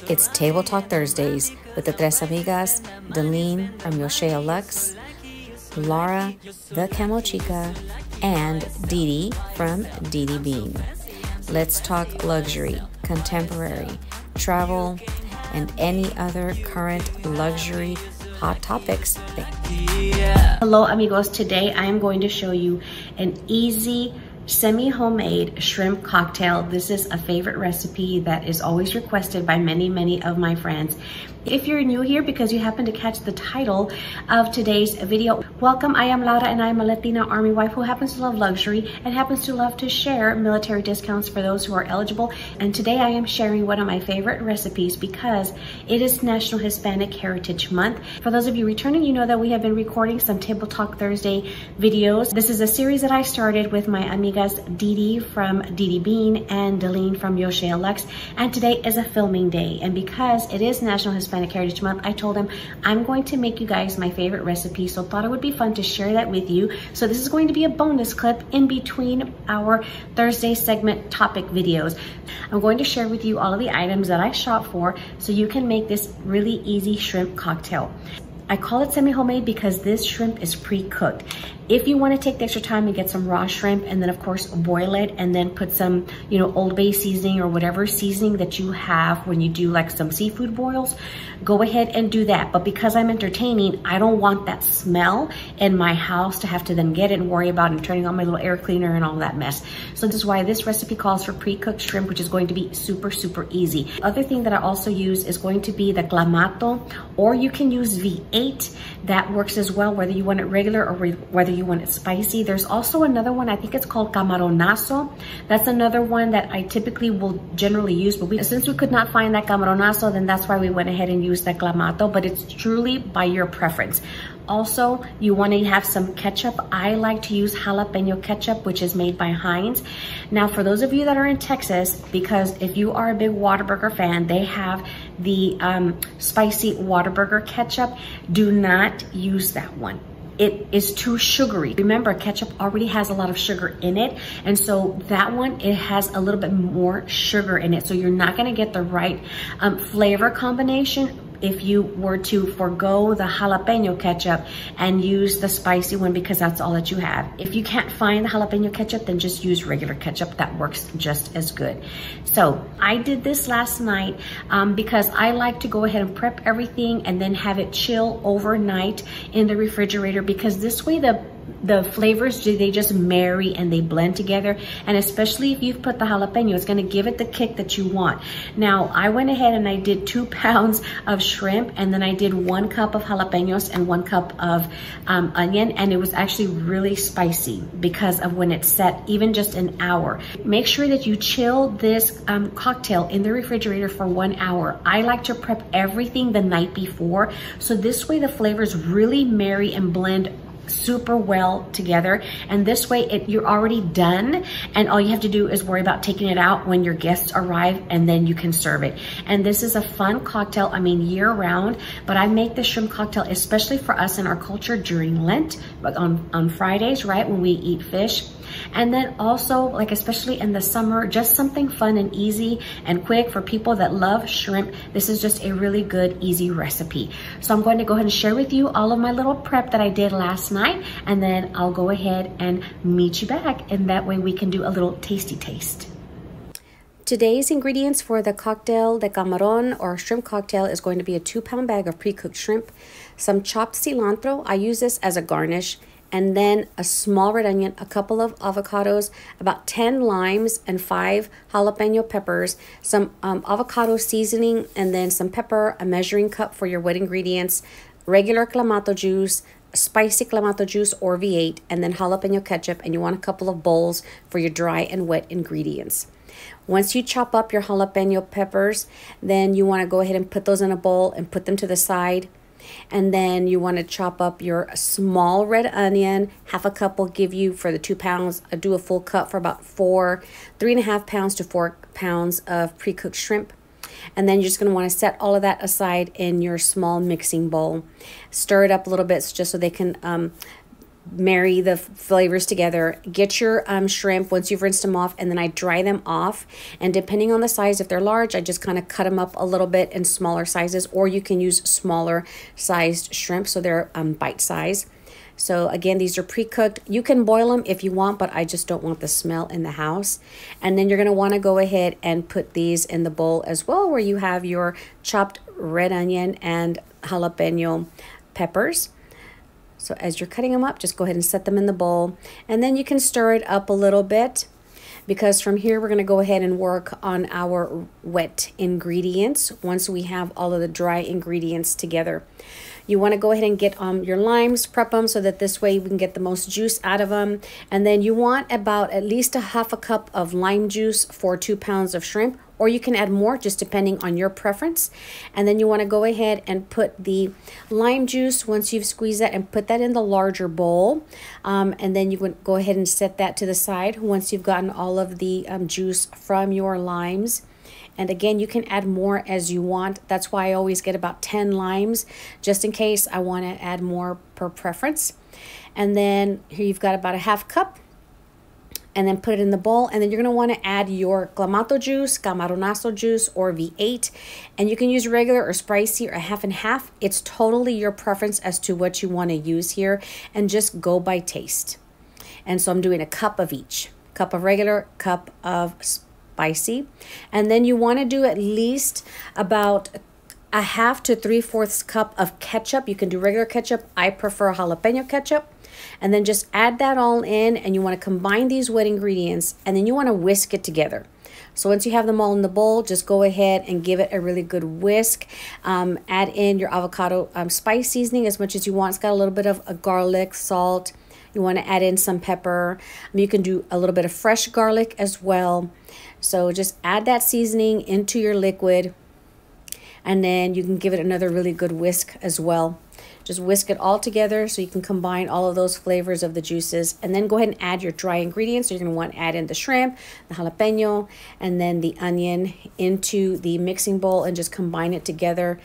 It's Table Talk Thursdays with the Tres Amigas, Delene from Yoshea Lux, Laura, the Camo Chica, and Dee Dee from Dee Dee Bean. Let's talk luxury, contemporary, travel, and any other current luxury hot topics. Hello amigos, today I am going to show you an easy semi-homemade shrimp cocktail. This is a favorite recipe that is always requested by many of my friends. If you're new here because you happen to catch the title of today's video, welcome. I am Laura and I'm a Latina Army wife who happens to love luxury and happens to love to share military discounts for those who are eligible. And today I am sharing one of my favorite recipes because it is National Hispanic Heritage Month. For those of you returning, you know that we have been recording some Table Talk Thursday videos. This is a series that I started with my amigas Dee Dee from Dee Dee Bean and Delene from Yoshea Lux. And today is a filming day. And because it is National Hispanic Heritage Month, I told him I'm going to make you guys my favorite recipe, so thought it would be fun to share that with you. So this is going to be a bonus clip in between our Thursday segment topic videos. I'm going to share with you all of the items that I shop for so you can make this really easy shrimp cocktail. I call it semi-homemade because this shrimp is pre-cooked. If you want to take the extra time and get some raw shrimp and then of course boil it and then put some, Old Bay seasoning or whatever seasoning that you have when you do like some seafood boils, go ahead and do that. But because I'm entertaining, I don't want that smell in my house to have to then get it and worry about and turning on my little air cleaner and all that mess. So this is why this recipe calls for pre-cooked shrimp, which is going to be super easy. Other thing that I also use is going to be the Clamato, or you can use V8. That works as well, whether you want it regular or whether you want it spicy. There's also another one, I think it's called Camaronazo. That's another one that I typically will generally use, but since we could not find that Camaronazo, then that's why we went ahead and used that Clamato, but it's truly by your preference. Also, you want to have some ketchup. I like to use jalapeno ketchup, which is made by Heinz. Now, for those of you that are in Texas, because if you are a big Whataburger fan, they have the spicy Whataburger ketchup. Do not use that one. It is too sugary. Remember, ketchup already has a lot of sugar in it. And so that one, it has a little bit more sugar in it. So you're not gonna get the right flavor combination if you were to forego the jalapeno ketchup and use the spicy one because that's all that you have. If you can't find the jalapeno ketchup, then just use regular ketchup. That works just as good. So I did this last night because I like to go ahead and prep everything and then have it chill overnight in the refrigerator, because this way the flavors, they just marry and they blend together. And especially if you've put the jalapeno, it's gonna give it the kick that you want. Now, I went ahead and I did 2 pounds of shrimp, and then I did 1 cup of jalapenos and 1 cup of onion, and it was actually really spicy because of when it's set, even just an hour. Make sure that you chill this cocktail in the refrigerator for 1 hour. I like to prep everything the night before, so this way the flavors really marry and blend super well together. And this way you're already done, and all you have to do is worry about taking it out when your guests arrive, and then you can serve it. And this is a fun cocktail, I mean year round, but I make the shrimp cocktail especially for us in our culture during Lent, on Fridays, right, when we eat fish. And then also, like especially in the summer, just something fun and easy and quick for people that love shrimp. This is just a really good, easy recipe. So I'm going to go ahead and share with you all of my little prep that I did last night, and then I'll go ahead and meet you back, and that way we can do a little tasty taste. Today's ingredients for the cocktail, the camaron or shrimp cocktail, is going to be a 2-pound bag of pre-cooked shrimp, some chopped cilantro. I use this as a garnish, and then a small red onion, a couple of avocados, about 10 limes, and 5 jalapeno peppers, some avocado seasoning, and then some pepper, a measuring cup for your wet ingredients, regular Clamato juice, spicy Clamato juice or V8, and then jalapeno ketchup, and you want a couple of bowls for your dry and wet ingredients. Once you chop up your jalapeno peppers, then you want to go ahead and put those in a bowl and put them to the side. And then you want to chop up your small red onion. Half a cup will give you, for the 2 pounds, do a full cup for about 3.5 pounds to 4 pounds of pre-cooked shrimp. And then you're just going to want to set all of that aside in your small mixing bowl. Stir it up a little bit just so they can marry the flavors together. Get your shrimp once you've rinsed them off, and then I dry them off. And depending on the size, if they're large, I just kind of cut them up a little bit in smaller sizes, or you can use smaller sized shrimp so they're bite size. So again, these are pre-cooked. You can boil them if you want, but I just don't want the smell in the house. And then you're going to want to go ahead and put these in the bowl as well, where you have your chopped red onion and jalapeno peppers. So as you're cutting them up, just go ahead and set them in the bowl. And then you can stir it up a little bit, because from here we're going to go ahead and work on our wet ingredients once we have all of the dry ingredients together. You want to go ahead and get your limes, prep them so that this way we can get the most juice out of them. And then you want about at least a half a cup of lime juice for 2 pounds of shrimp, or you can add more just depending on your preference. And then you want to go ahead and put the lime juice, once you've squeezed that, and put that in the larger bowl. And then you would go ahead and set that to the side once you've gotten all of the juice from your limes. And again, you can add more as you want. That's why I always get about 10 limes, just in case I want to add more per preference. And then here you've got about a half cup. And then put it in the bowl. And then you're going to want to add your Clamato juice, Camaronazo juice, or V8. And you can use regular or spicy or half and half. It's totally your preference as to what you want to use here. And just go by taste. And so I'm doing a cup of each. Cup of regular, cup of spicy. And then you want to do at least about a half to 3/4 cup of ketchup. You can do regular ketchup. I prefer jalapeno ketchup. And then just add that all in, and you want to combine these wet ingredients, and then you want to whisk it together. So once you have them all in the bowl, just go ahead and give it a really good whisk. Add in your avocado spice seasoning as much as you want. It's got a little bit of garlic, salt. You want to add in some pepper. You can do a little bit of fresh garlic as well. So just add that seasoning into your liquid, and then you can give it another really good whisk as well. Just whisk it all together so you can combine all of those flavors of the juices. And then go ahead and add your dry ingredients. So you're going to want to add in the shrimp, the jalapeno, and then the onion into the mixing bowl and just combine it together.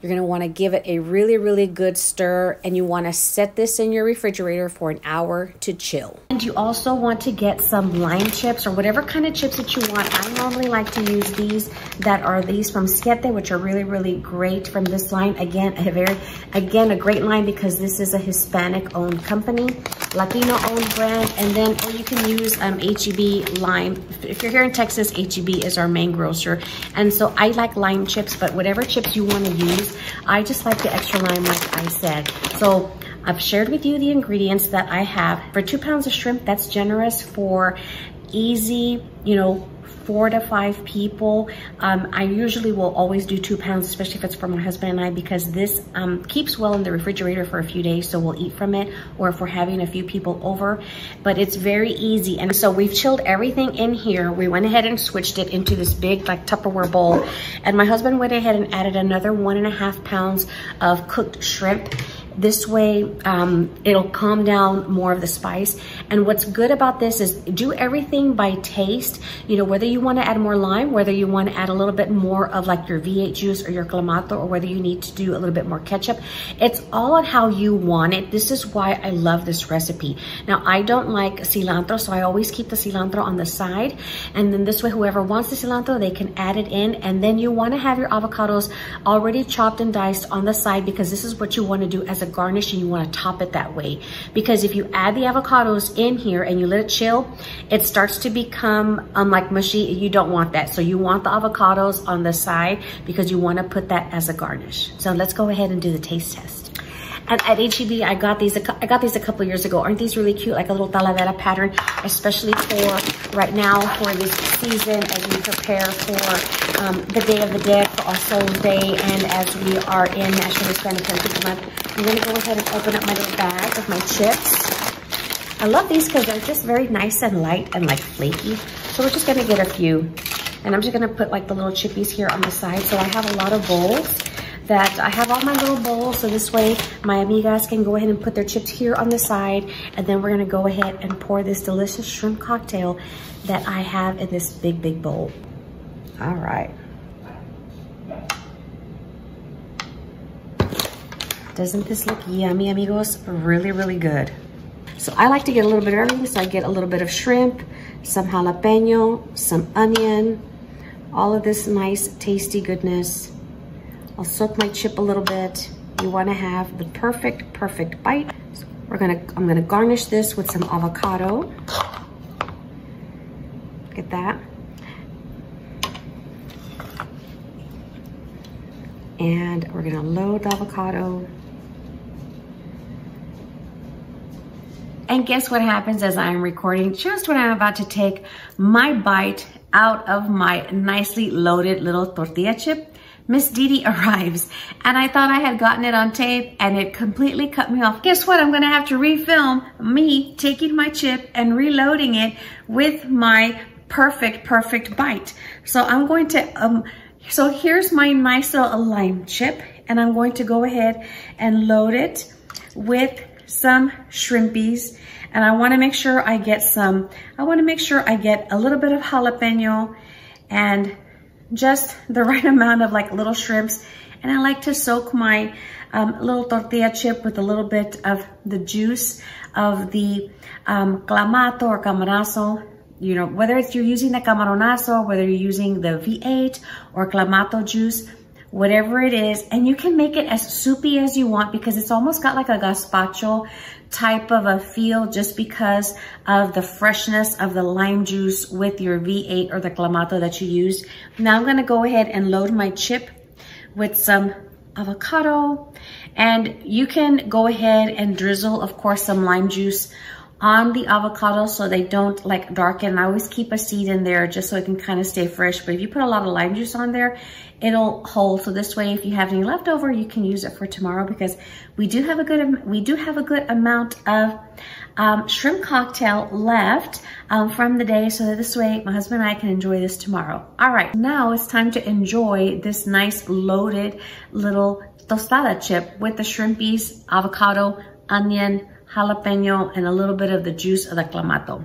You're going to want to give it a really, really good stir, and you want to set this in your refrigerator for an hour to chill. And you also want to get some lime chips or whatever kind of chips that you want. I normally like to use these that are these from Siete, which are really, really great from this line. Again, a great line because this is a Hispanic-owned company, Latino-owned brand, and then or you can use H-E-B lime. If you're here in Texas, H-E-B is our main grocer, and so I like lime chips, but whatever chips you want to use, I just like the extra lime, like I said. So I've shared with you the ingredients that I have. For 2 pounds of shrimp, that's generous for easy, 4 to 5 people. I usually will always do 2 pounds, especially if it's for my husband and I, because this keeps well in the refrigerator for a few days, so we'll eat from it, or if we're having a few people over. But it's very easy. And so we've chilled everything in here. We went ahead and switched it into this big like Tupperware bowl, and my husband went ahead and added another 1.5 pounds of cooked shrimp. This way, it'll calm down more of the spice. And what's good about this is do everything by taste. Whether you want to add more lime, whether you want to add a little bit more of like your V8 juice or your Clamato, or whether you need to do a little bit more ketchup. It's all on how you want it. This is why I love this recipe. Now, I don't like cilantro, so I always keep the cilantro on the side. And then this way, whoever wants the cilantro, they can add it in. And then you want to have your avocados already chopped and diced on the side, because this is what you want to do as a garnish, and you want to top it that way. Because if you add the avocados in here and you let it chill, it starts to become like mushy. You don't want that. So you want the avocados on the side because you want to put that as a garnish. So let's go ahead and do the taste test. And at H-E-B, I got these a couple years ago. Aren't these really cute? Like a little talavera pattern, especially for right now for this season as we prepare for the Day of the Dead, for All Souls Day, and as we are in National Hispanic Heritage Month. I'm gonna go ahead and open up my little bag of my chips. I love these because they're just very nice and light and like flaky. So we're just gonna get a few. And I'm just gonna put like the little chippies here on the side. So I have a lot of bowls. That I have all my little bowls, so this way my amigas can go ahead and put their chips here on the side, and then we're gonna go ahead and pour this delicious shrimp cocktail that I have in this big, big bowl. All right. Doesn't this look yummy, amigos? Really, really good. So I like to get a little bit of everything. So I get a little bit of shrimp, some jalapeno, some onion, all of this nice, tasty goodness. I'll soak my chip a little bit. You wanna have the perfect bite. So I'm gonna garnish this with some avocado. Look at that. And we're gonna load the avocado. And guess what happens as I'm recording? Just when I'm about to take my bite out of my nicely loaded little tortilla chip, Miss Didi arrives. And I thought I had gotten it on tape and it completely cut me off. Guess what? I'm gonna have to refilm me taking my chip and reloading it with my perfect bite. So I'm going to, so here's my nice little lime chip, and I'm going to go ahead and load it with some shrimpies. And I wanna make sure I get a little bit of jalapeno and just the right amount of like little shrimps. And I like to soak my little tortilla chip with a little bit of the juice of the Clamato or Camarazo. You know, whether it's you're using the Camaronazo, whether you're using the V8 or Clamato juice, whatever it is. And you can make it as soupy as you want because it's almost got like a gazpacho type of a feel just because of the freshness of the lime juice with your V8 or the Clamato that you use. Now I'm gonna go ahead and load my chip with some avocado, and you can go ahead and drizzle, of course, some lime juice on the avocado so they don't like darken. I always keep a seed in there just so it can kind of stay fresh. But if you put a lot of lime juice on there, it'll hold. So this way, if you have any left over, you can use it for tomorrow because we do have a good amount of shrimp cocktail left from the day. So that this way, my husband and I can enjoy this tomorrow. All right, now it's time to enjoy this nice loaded little tostada chip with the shrimpies, avocado, onion, jalapeno, and a little bit of the juice of the Clamato.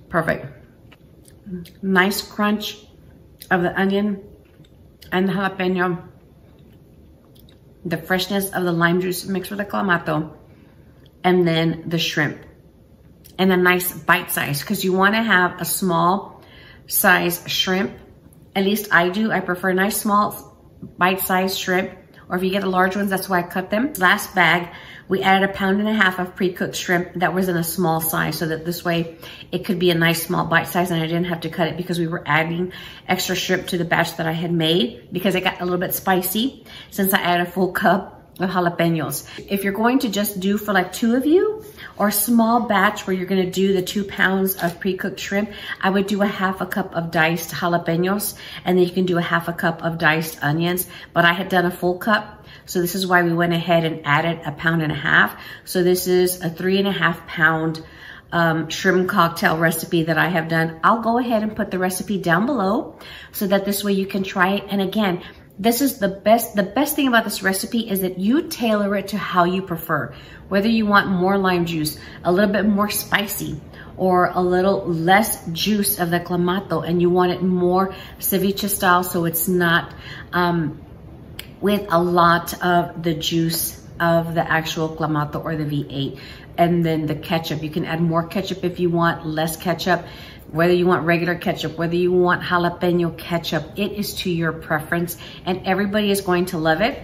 Perfect. Nice crunch of the onion and the jalapeno. The freshness of the lime juice mixed with the Clamato. And then the shrimp. And a nice bite size, because you want to have a small size shrimp. At least I do. I prefer nice small bite size shrimp. Or if you get the large ones, that's why I cut them. Last bag, we added 1.5 pounds of pre-cooked shrimp that was in a small size, so that this way it could be a nice small bite size and I didn't have to cut it because we were adding extra shrimp to the batch that I had made because it got a little bit spicy since I added a full cup of jalapenos. If you're going to just do for like 2 of you or small batch where you're gonna do the 2 pounds of pre-cooked shrimp, I would do a 1/2 cup of diced jalapenos, and then you can do a 1/2 cup of diced onions. But I had done a full cup, so this is why we went ahead and added 1.5 pounds. So this is a 3.5 pound shrimp cocktail recipe that I have done. I'll go ahead and put the recipe down below so that this way you can try it. And again, this is the best thing about this recipe is that you tailor it to how you prefer. Whether you want more lime juice, a little bit more spicy, or a little less juice of the Clamato, and you want it more ceviche style so it's not with a lot of the juice of the actual Clamato or the V8. And then the ketchup, you can add more ketchup if you want, less ketchup. Whether you want regular ketchup, whether you want jalapeno ketchup, it is to your preference and everybody is going to love it.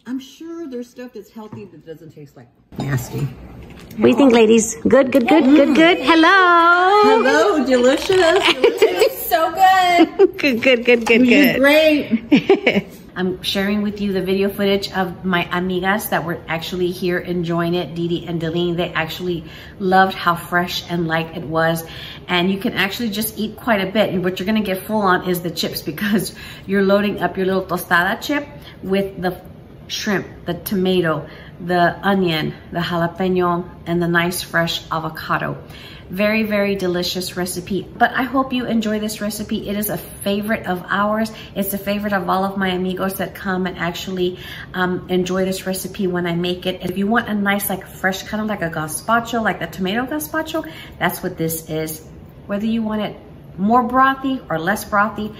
I'm sure there's stuff that's healthy that doesn't taste like nasty. What do you think, ladies? Good. Hello. Hello, delicious. So good. Good. You're great. I'm sharing with you the video footage of my amigas that were actually here enjoying it. Didi and Deline, they actually loved how fresh and light it was. And you can actually just eat quite a bit. And what you're gonna get full on is the chips because you're loading up your little tostada chip with the shrimp, the tomato, the onion, the jalapeno, and the nice fresh avocado. Very, very delicious recipe. But I hope you enjoy this recipe. It is a favorite of ours. It's a favorite of all of my amigos that come and actually enjoy this recipe when I make it. If you want a nice, like fresh, kind of like a gazpacho, like the tomato gazpacho, that's what this is. Whether you want it more brothy or less brothy,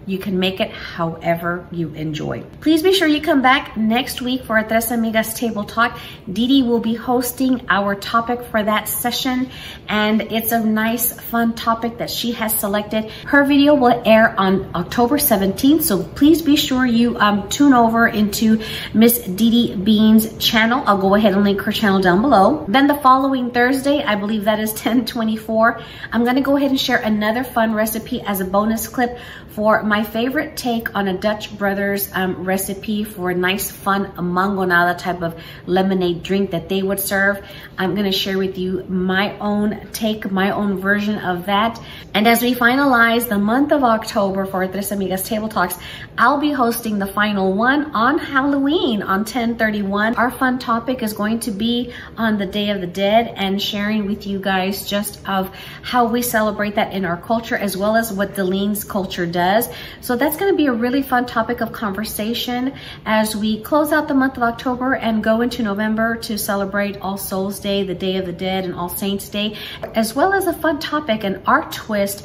you can make it however you enjoy. Please be sure you come back next week for a Tres Amigas Table Talk. Didi will be hosting our topic for that session, and it's a nice, fun topic that she has selected. Her video will air on October 17th, so please be sure you tune over into Miss Didi Bean's channel. I'll go ahead and link her channel down below. Then the following Thursday, I believe that is 10/24, I'm gonna go ahead and share another fun recipe as a bonus clip for my favorite take on a Dutch Brothers recipe for a nice, fun mangonada type of lemonade drink that they would serve. I'm gonna share with you my own take, my own version of that. And as we finalize the month of October for Tres Amigas Table Talks, I'll be hosting the final one on Halloween on 10/31. Our fun topic is going to be on the Day of the Dead and sharing with you guys just of how we celebrate that in our culture, as well as what Delene's culture does. So that's going to be a really fun topic of conversation as we close out the month of October and go into November to celebrate All Souls Day, the Day of the Dead, and All Saints Day, as well as a fun topic and art twist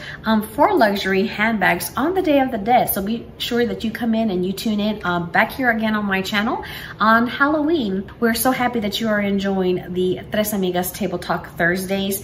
for luxury handbags on the Day of the Dead. So be sure that you come in and you tune in back here again on my channel on Halloween. We're so happy that you are enjoying the Tres Amigas Table Talk Thursdays.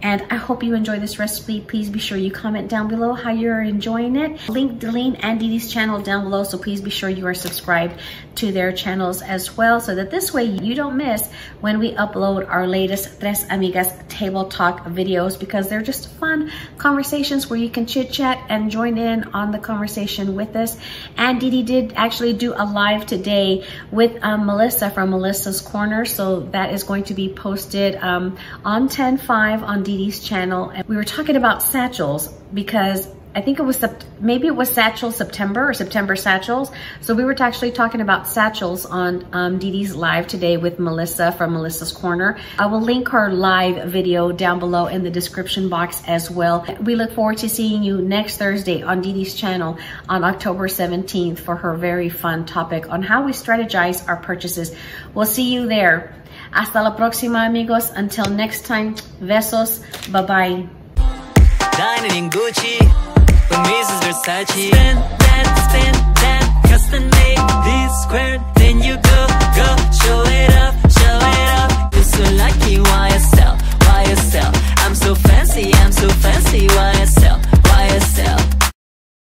And I hope you enjoy this recipe. Please be sure you comment down below how you're enjoying it. Link Delene and Didi's channel down below, so please be sure you are subscribed to their channels as well, so that this way you don't miss when we upload our latest Tres Amigas Table Talk videos, because they're just fun conversations where you can chit chat and join in on the conversation with us. And Didi did actually do a live today with Melissa from Melissa's Corner, so that is going to be posted on 10/5 on Didi's channel. And we were talking about satchels because I think it was, maybe it was Satchel September or September Satchels. So we were actually talking about satchels on Didi's live today with Melissa from Melissa's Corner. I will link her live video down below in the description box as well. We look forward to seeing you next Thursday on Didi's channel on October 17th for her very fun topic on how we strategize our purchases. We'll see you there. Hasta la próxima, amigos. Until next time, besos. Bye-bye. Dining in Gucci, with Mrs. Versace. Spend that, custom made this.